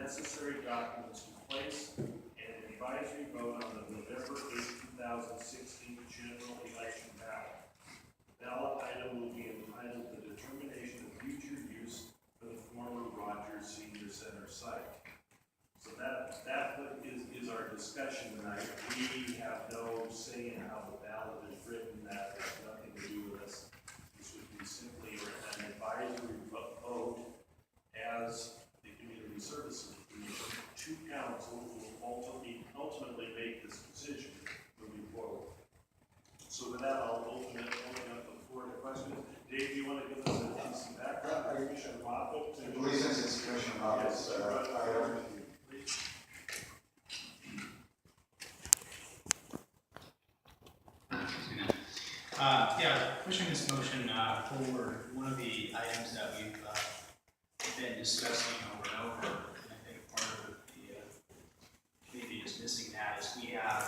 necessary documents in place and an advisory vote on the November 8, 2016 general election ballot. The ballot item will be entitled the determination of future use for the former Rogers Senior Center site. So that is our discussion tonight. We have no say in how the ballot is written. That has nothing to do with us. This would be simply an advisory vote as the Community Services Commission. Two councils will ultimately make this decision moving forward. So with that, I'll open up the floor to questions. Dave, do you want to give us some background? Commissioner Moffitt? I believe since it's Commissioner Moffitt's item. Pushing this motion forward, one of the items that we've been discussing over and over, and I think part of the maybe is missing that, is we have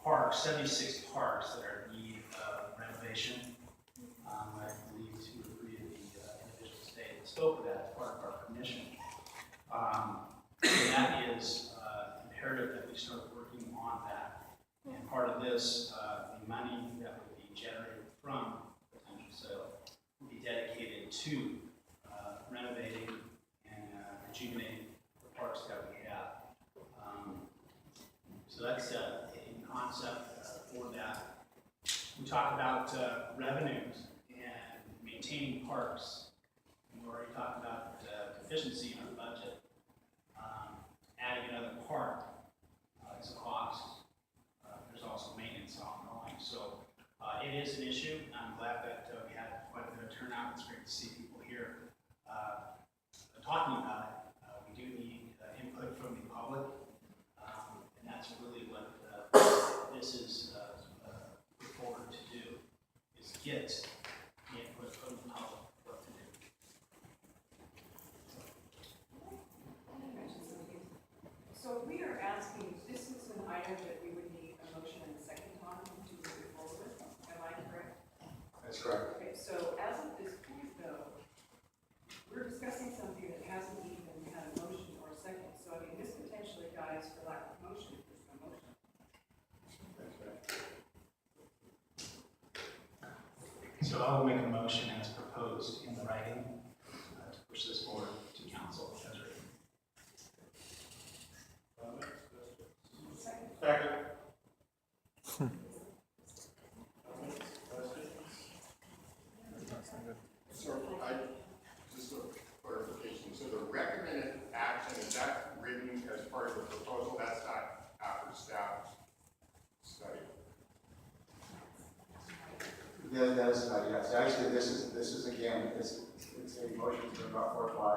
parks, 76 parks that are in need of renovation. I believe 2 or 3 of the individuals today that spoke of that as part of our commission. And that is imperative that we start working on that. And part of this, the money that would be generated from potential sale will be dedicated to renovating and rejuvenating the parks that we have. So that's a concept for that. We talk about revenues and maintaining parks. We've already talked about efficiency in our budget. Adding another park is a cost. There's also maintenance ongoing. So it is an issue. I'm glad that we had quite a bit of turnout. It's great to see people here talking about it. We do need input from the public, and that's really what this is put forward to do, is get the input from the public what to do. So we are asking, this is an item that we would need a motion and a second on to move it forward. Am I correct? That's correct. Okay, so as of this point though, we're discussing something that hasn't even had a motion or a second. So I mean, this potentially dies for lack of motion if there's no motion. That's right. So I will make a motion as proposed in the writing to push this forward to council as written. Second. Second. So just a clarification, so the recommended action, is that written as part of the proposal? That's not after staff study? Yeah, that is not, yes. Actually, this is again, it's a motion to be brought forward by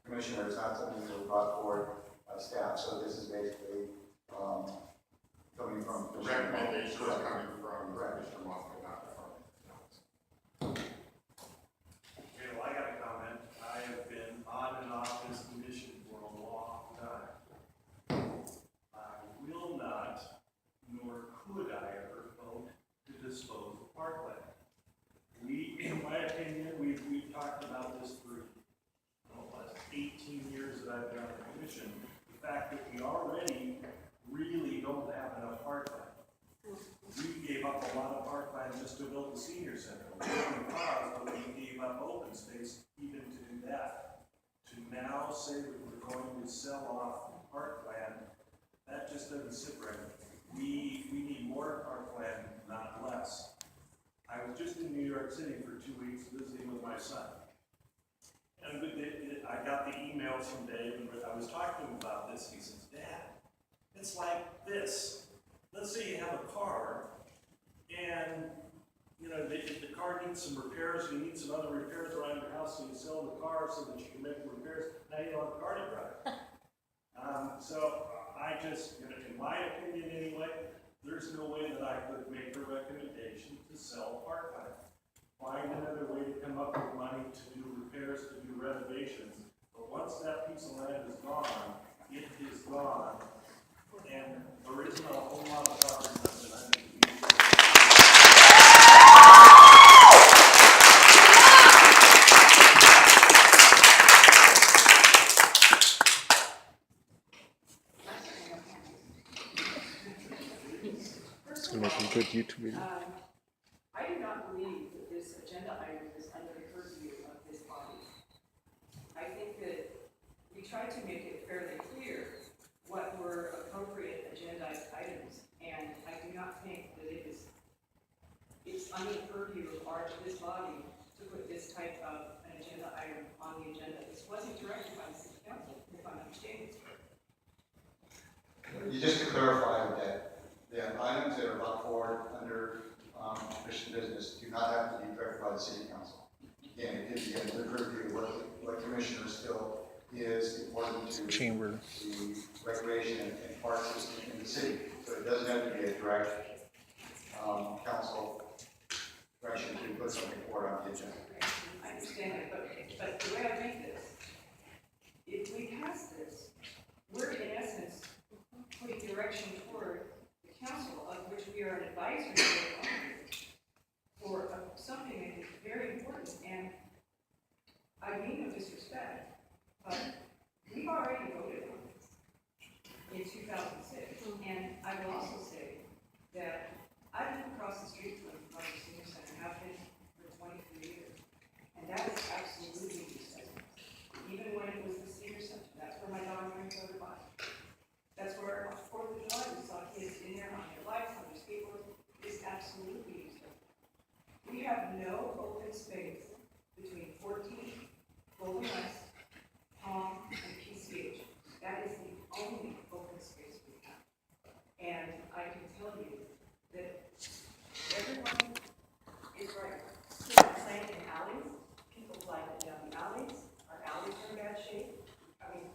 commissioners, not something that was brought forward by staff. So this is basically coming from. The recommendation is Correct. coming from Correct. Commissioner Moffitt, not from. Okay, well, I got a comment. I have been on and off this commission for a long time. I will not, nor could I ever vote to dispose of parkland. In my opinion, we've talked about this for the last 18 years that I've been on the commission. The fact that we already really don't have enough parkland. We gave up a lot of parkland just to build the senior center. We didn't pause, but we gave up open space even to do that. To now say that we're going to sell off parkland, that just doesn't sit right. We need more parkland, not less. I was just in New York City for 2 weeks visiting with my son. And I got the emails from Dave, and I was talking to him about this. He says, Dad, it's like this. Let's say you have a car, and you know the car needs some repairs. You need some other repairs around your house, so you sell the car so that you can make the repairs. Now you don't have a car to drive. So I just, in my opinion anyway, there's no way that I could make a recommendation to sell parkland. Find another way to come up with money to do repairs, to do renovations. But once that piece of land is gone, it is gone. And there isn't a whole lot of property that I need to use. They're making good YouTube video. I do not believe that this agenda item is under the purview of this body. I think that we try to make it fairly clear what were appropriate agenda items, and I do not think that it's under the purview of this body to put this type of an agenda item on the agenda. This wasn't directed by the city council, if I'm understanding this correctly. Just to clarify that the items that are brought forward under commission business do not have to be directed by the city council. Again, it is under the purview of what commissioner still is important to Chamber. the recreation and parks system in the city. So it doesn't have to be a direct council direction to put something forward on the agenda. I understand that, but the way I read this, if we pass this, we're in essence putting direction toward the council, of which we are an advisory board for something that is very important. And I mean no disrespect, but we've already voted on this in 2006. And I will also say that I live across the street from the senior center, have been for 23 years. And that is absolutely disgusting. Even when it was the senior center, that's where my daughter went to go by. That's where on 4th of July, we saw kids in there on their bikes, on their skateboards. It's absolutely disgusting. We have no open space between 14th, Golden West, Palm, and PCH. That is the only open space we have. And I can tell you that everyone is right. People playing in alleys, people flying down the alleys. Our alleys are in bad shape. I mean,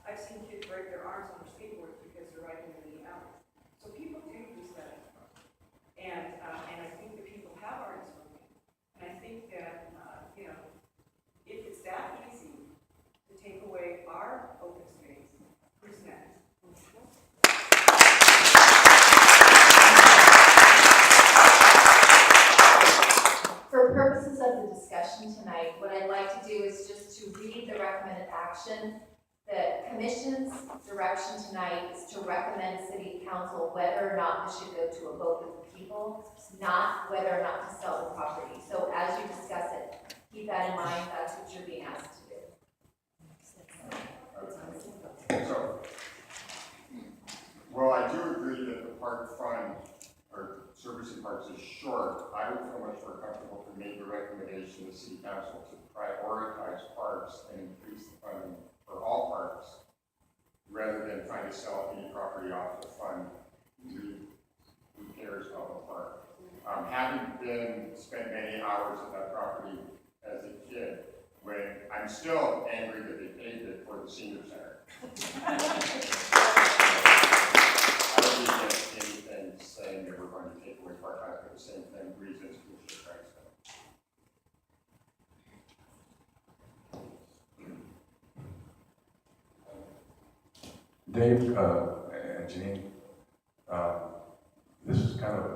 I've seen kids break their arms on their skateboards because they're riding in the alleys. So people do use that. And I think that people have already spoken. And I think that, if it's that easy to take away our open space, who's next? For purposes of the discussion tonight, what I'd like to do is just to read the recommended action. The commission's direction tonight is to recommend city council whether or not this should go to a vote of the people, not whether or not to sell the property. So as you discuss it, keep that in mind. That's what you're being asked to do. So, well, I do agree that the park fund, or servicing parks is short. I would feel much more comfortable to make a recommendation to the city council to prioritize parks and increase the funding for all parks, rather than trying to sell any property off the fund. Who cares about the park? Having spent many hours at that property as a kid, when I'm still angry that they paid it for the senior center. I don't think there's anything saying that we're going to take away park time for the same thing, reasons Commissioner Frank said. Dave and Janine, this is kind of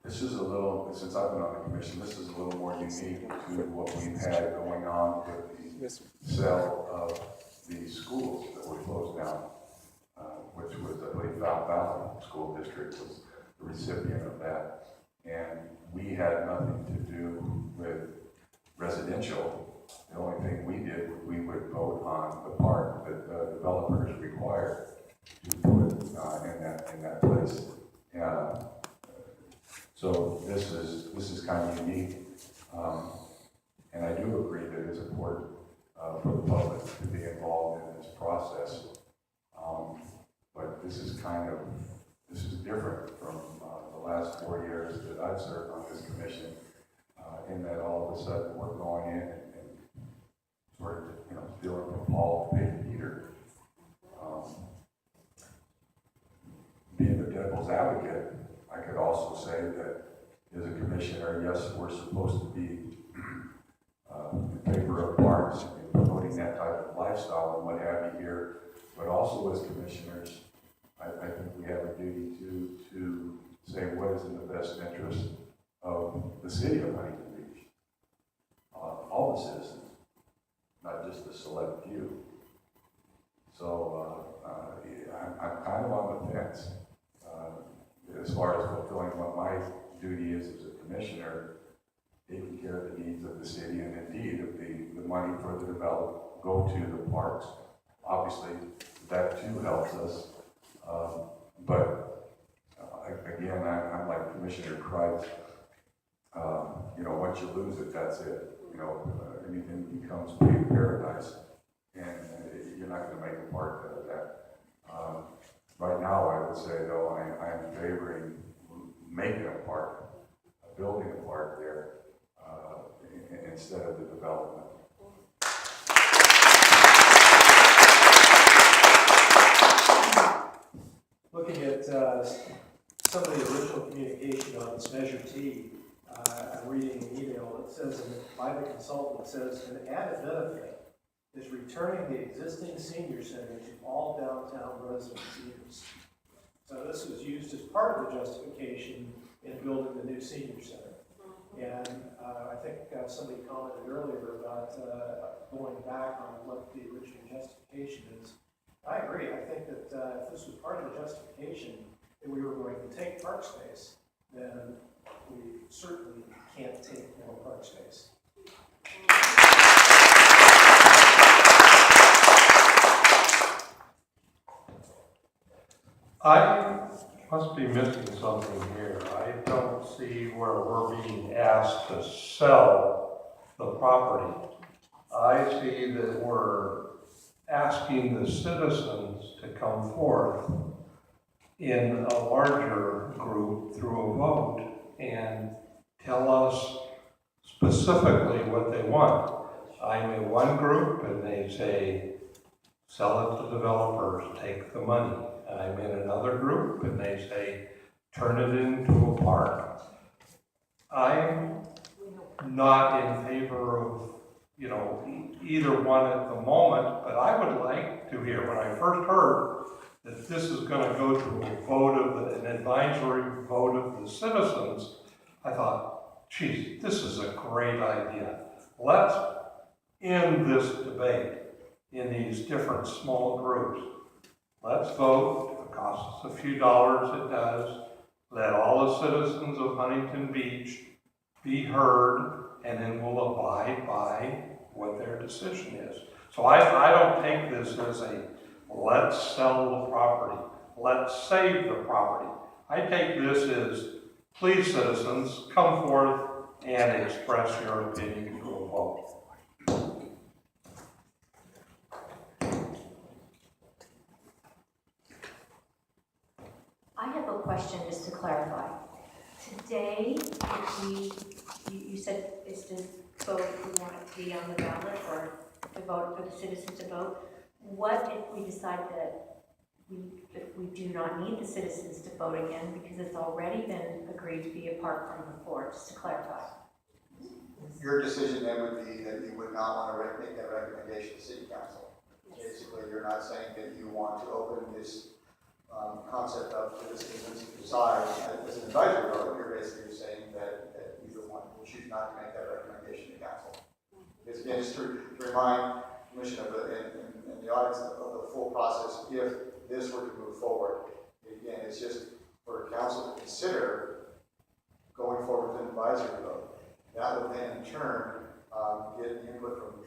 this is a little, since I've been on the commission, this is a little more unique to what we've had going on with the sale of the schools that were closed down, which was, I believe, Valley School District was the recipient of that. And we had nothing to do with residential. The only thing we did was we would vote on the park that the developers required to put in that place. So this is kind of unique, and I do agree that it's important for the public to be involved in this process. But this is different from the last 4 years that I've served on this commission, in that all of a sudden we're going in and sort of, stealing from Paul to pay Peter. Being the devil's advocate, I could also say that as a commissioner, yes, we're supposed to be in favor of parks and promoting that type of lifestyle and what have you here, but also as commissioners, I think we have a duty to say what is in the best interest of the city of Huntington Beach, all the citizens, not just the select few. So I'm kind of on the fence. as far as fulfilling what my duty is as a commissioner, taking care of the needs of the city, and indeed, if the money for the develop go to the parks, obviously, that too helps us. But again, I'm like Commissioner Kreitz. Once you lose it, that's it. Anything becomes paved paradise, and you're not going to make a park out of that. Right now, I would say, though, I'm favoring making a park, building a park there, instead of the development. Looking at some of the original communication on this Measure T, I'm reading an email that says, by the consultant, it says, an added benefit is returning the existing senior center to all downtown resident seniors. So this was used as part of the justification in building the new senior center. And I think somebody commented earlier about going back on what the original justification is. I agree. I think that if this was part of the justification that we were going to take park space, then we certainly can't take more park space. I must be missing something here. I don't see where we're being asked to sell the property. I see that we're asking the citizens to come forth in a larger group through a vote and tell us specifically what they want. I'm in one group and they say, sell it to developers, take the money. I'm in another group and they say, turn it into a park. I'm not in favor of, either one at the moment, but I would like to hear, when I first heard that this is going to go to a vote an advisory vote of the citizens, I thought, geez, this is a great idea. Let's end this debate in these different small groups. Let's vote. If it costs us a few dollars, it does. Let all the citizens of Huntington Beach be heard, and then we'll abide by what their decision is. So I don't take this as a let's sell the property, let's save the property. I take this as, please citizens, come forth and express your opinion through a vote. I have a question just to clarify. Today, if you said it's to vote if we want it to be on the ballot or to vote for the citizens to vote. What if we decide that we do not need the citizens to vote again because it's already been agreed to be apart from the floor, just to clarify? Your decision then would be that you would not want to make that recommendation to City Council. Basically, you're not saying that you want to open this concept up to the citizens to decide as an advisory vote. You're basically saying that either one will choose not to make that recommendation to council. Because again, just to remind the Commission and the audience of the full process, if this were to move forward, again, it's just for council to consider going forward with an advisory vote. That would then in turn get input from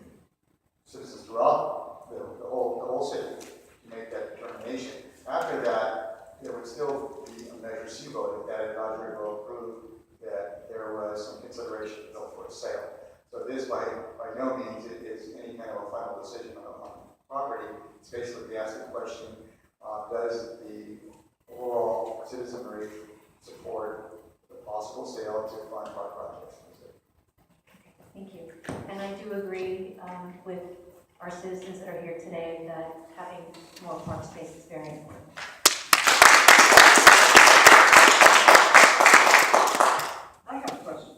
citizens throughout the whole city to make that determination. After that, there would still be a Measure C vote if that advisory vote proved that there was some consideration built for a sale. So this, by no means, is any kind of a final decision on property. It's basically asking the question, does the overall citizenry support the possible sale to fund park projects? Thank you. And I do agree with our citizens that are here today that having more park space is very important. I have a question.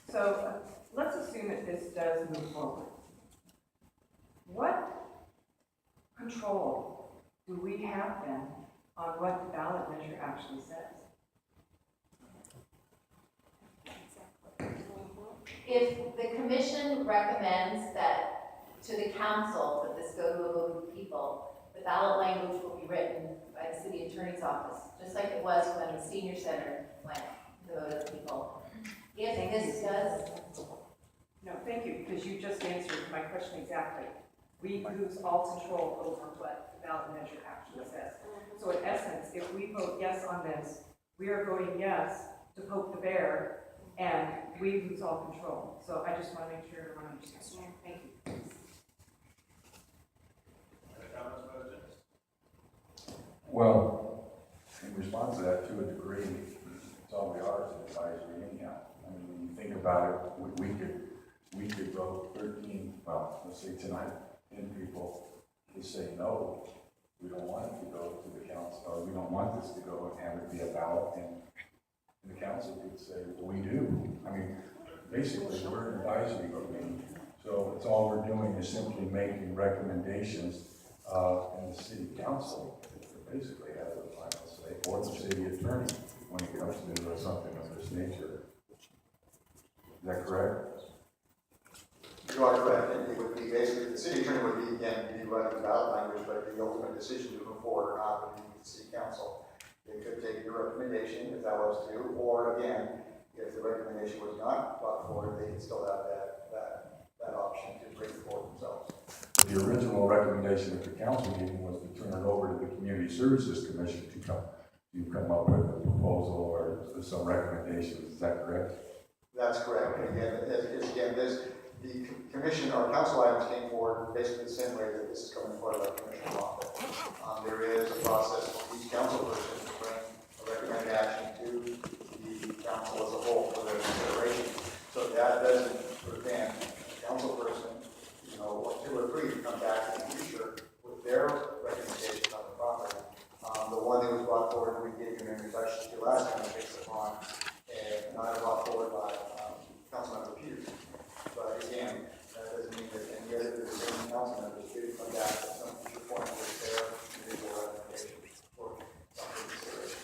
So let's assume that this does move forward. What control do we have then on what the ballot measure actually says? If the commission recommends that to the council that this go to a vote of people, the ballot language will be written by the city attorney's office, just like it was when the senior center went, the people. If this does, No, thank you, because you just answered my question exactly. We lose all control over what the ballot measure actually says. So in essence, if we vote yes on this, we are voting yes to poke the bear, and we lose all control. So I just want to make sure everyone understands. Thank you. Any comments by the gents? Well, in response to that, to a degree, it's all we are, is an advisory anyhow. I mean, when you think about it, we could vote 13, well, let's say tonight, 10 people to say no. We don't want it to go to the council, or we don't want this to go and have it be a ballot, and the council could say, well, we do. I mean, basically, we're an advisory meeting, so it's all we're doing is simply making recommendations, and the city council basically has the final say, or the city attorney, when it comes to something of this nature. Is that correct? You are correct, and it would be basically, the city attorney would be, again, be running the ballot language, but the ultimate decision to move forward or not would be the city council. They could take your recommendation if that was to, or again, if the recommendation was not brought forward, they could still have that option to bring it forward themselves. The original recommendation at the council meeting was to turn it over to the Community Services Commission to come up with a proposal or some recommendations. Is that correct? That's correct, and again, the commission or council items came forward basically the same way that this is coming forward by Commissioner Moffitt. There is a process for each council person to bring a recommended action to the council as a whole for their consideration. So that doesn't prevent the council person, or two or three to come back in the future with their recommendations on the property. The one that was brought forward, we gave you an introduction to last time, based upon an item brought forward by Councilmember Peters. But again, that doesn't mean that any other of the same council members did come back at some future point with their individual recommendation for some consideration.